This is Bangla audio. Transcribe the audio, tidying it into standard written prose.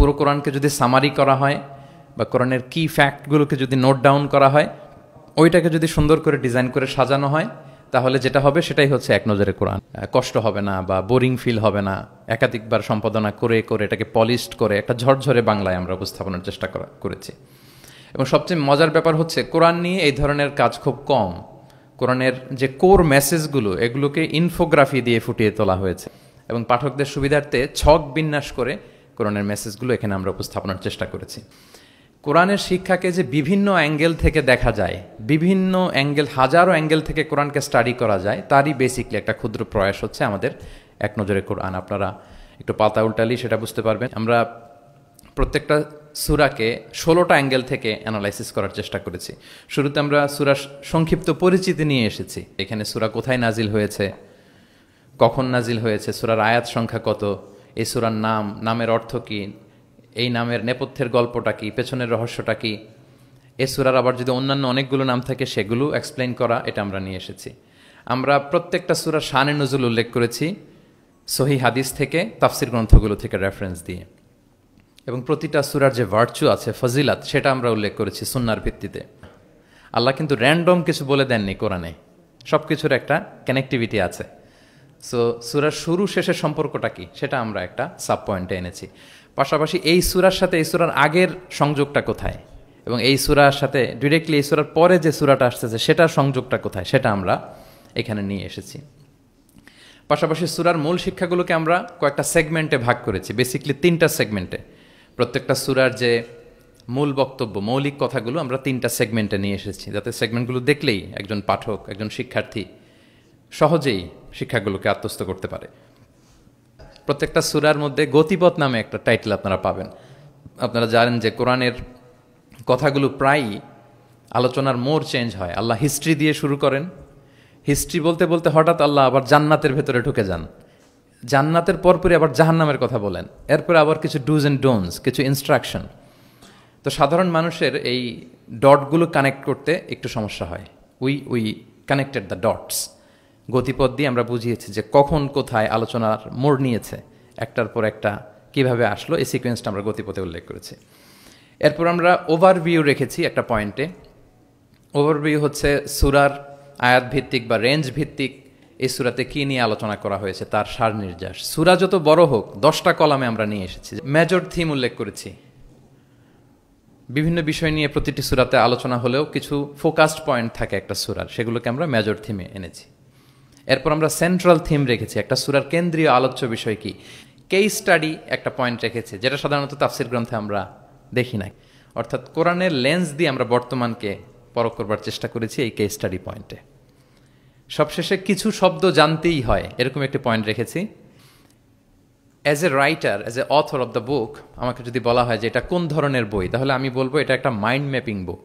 পুরো কোরআনকে যদি সামারি করা হয় বা কোরআনের কি ফ্যাক্টগুলোকে যদি নোট ডাউন করা হয়, ওইটাকে যদি সুন্দর করে ডিজাইন করে সাজানো হয়, তাহলে যেটা হবে সেটাই হচ্ছে এক নজরে কোরআন। কষ্ট হবে না বা বোরিং ফিল হবে না। একাধিকবার সম্পাদনা করে করে এটাকে পলিশড করে একটা ঝরঝরে বাংলায় আমরা উপস্থাপনের চেষ্টা করেছি। এবং সবচেয়ে মজার ব্যাপার হচ্ছে কোরআন নিয়ে এই ধরনের কাজ খুব কম। কোরআনের যে কোর মেসেজগুলো, এগুলোকে ইনফোগ্রাফি দিয়ে ফুটিয়ে তোলা হয়েছে এবং পাঠকদের সুবিধার্থে ছক বিন্যাস করে কোরআনের মেসেজগুলো এখানে আমরা উপস্থাপনের চেষ্টা করেছি। কোরআনের শিক্ষাকে যে বিভিন্ন অ্যাঙ্গেল থেকে দেখা যায়, বিভিন্ন অ্যাঙ্গেল, হাজারো অ্যাঙ্গেল থেকে কোরআনকে স্টাডি করা যায়, তারই বেসিকলি একটা ক্ষুদ্র প্রয়াস হচ্ছে আমাদের এক নজরে কোরআন। আপনারা একটু পাতা উল্টালেই সেটা বুঝতে পারবেন। আমরা প্রত্যেকটা সূরাকে 16টা অ্যাঙ্গেল থেকে অ্যানালাইসিস করার চেষ্টা করেছি। শুরুতে আমরা সূরার সংক্ষিপ্ত পরিচিতি নিয়ে এসেছি। এখানে সূরা কোথায় নাজিল হয়েছে, কখন নাজিল হয়েছে, সূরার আয়াত সংখ্যা কত, এই সূরার নাম, নামের অর্থ কী, এই নামের নেপথ্যের গল্পটা কী, পেছনের রহস্যটা কী, এ সূরার আবার যদি অন্যান্য অনেকগুলো নাম থাকে সেগুলো এক্সপ্লেইন করা, এটা আমরা নিয়ে এসেছি। আমরা প্রত্যেকটা সূরার শানে নুজুল উল্লেখ করেছি সহিহ হাদিস থেকে, তাফসির গ্রন্থগুলো থেকে রেফারেন্স দিয়ে। এবং প্রতিটা সূরার যে ভার্চু আছে, ফজিলাত, সেটা আমরা উল্লেখ করেছি সুন্নাহর ভিত্তিতে। আল্লাহ কিন্তু র্যান্ডম কিছু বলে দেননি কোরআনে, সব কিছুর একটা কানেক্টিভিটি আছে। সো সূরার শুরু শেষের সম্পর্কটা কি, সেটা আমরা একটা সাব পয়েন্টে এনেছি। পাশাপাশি এই সূরার সাথে এই সূরার আগের সংযোগটা কোথায়, এবং এই সূরার সাথে ডিরেক্টলি এই সূরার পরে যে সূরাটা আসতেছে সেটার সংযোগটা কোথায়, সেটা আমরা এখানে নিয়ে এসেছি। পাশাপাশি সূরার মূল শিক্ষাগুলোকে আমরা কয়েকটা সেগমেন্টে ভাগ করেছি, বেসিকলি 3টা সেগমেন্টে। প্রত্যেকটা সূরার যে মূল বক্তব্য, মৌলিক কথাগুলো আমরা 3টা সেগমেন্টে নিয়ে এসেছি, যাতে সেগমেন্টগুলো দেখলেই একজন পাঠক, একজন শিক্ষার্থী সহজেই শিক্ষাগুলোকে আত্মস্থ করতে পারে। প্রত্যেকটা সূরার মধ্যে গতিপথ নামে একটা টাইটেল আপনারা পাবেন। আপনারা জানেন যে কোরআনের কথাগুলো প্রায়ই আলোচনার মোড় চেঞ্জ হয়। আল্লাহ হিস্ট্রি দিয়ে শুরু করেন, হিস্ট্রি বলতে বলতে হঠাৎ আল্লাহ আবার জান্নাতের ভেতরে ঢুকে যান, জান্নাতের পরপরই আবার জাহান্নামের কথা বলেন, এরপরে আবার কিছু ডুজ অ্যান্ড ডোন্টস, কিছু ইনস্ট্রাকশন। তো সাধারণ মানুষের এই ডটগুলো কানেক্ট করতে একটু সমস্যা হয়। We connected the dots. গতিপথ দিয়ে আমরা বুঝিয়েছি যে কখন কোথায় আলোচনার মোড় নিয়েছে, একটার পর একটা কিভাবে আসলো, এই সিকোয়েন্সটা আমরা গতিপথে উল্লেখ করেছি। এরপর আমরা ওভারভিউ রেখেছি একটা পয়েন্টে। ওভারভিউ হচ্ছে সূরার আয়াত ভিত্তিক বা রেঞ্জ ভিত্তিক এই সূরাতে কী নিয়ে আলোচনা করা হয়েছে তার সার নির্যাস। সূরা যত বড় হোক, 10টা কলামে আমরা নিয়ে এসেছি। মেজর থিম উল্লেখ করেছি। বিভিন্ন বিষয় নিয়ে প্রতিটি সূরাতে আলোচনা হলেও কিছু ফোকাসড পয়েন্ট থাকে একটা সূরার, সেগুলোকে আমরা মেজর থিমে এনেছি। এরপর আমরা সেন্ট্রাল থিম রেখেছি, একটা সূরার কেন্দ্রীয় আলোচ্য বিষয় কি। কেস স্টাডি একটা পয়েন্ট রেখেছি, যেটা সাধারণত তাফসির গ্রন্থে আমরা দেখি না। অর্থাৎ কোরআনের লেন্স দিয়ে আমরা বর্তমানকে পরখ করবার চেষ্টা করেছি এই কেস স্টাডি পয়েন্টে। সবশেষে কিছু শব্দ জানতেই হয়, এরকম একটি পয়েন্ট রেখেছি। As a writer, as a author of the book, আমাকে যদি বলা হয় যে এটা কোন ধরনের বই, তাহলে আমি বলবো এটা একটা মাইন্ড ম্যাপিং বুক।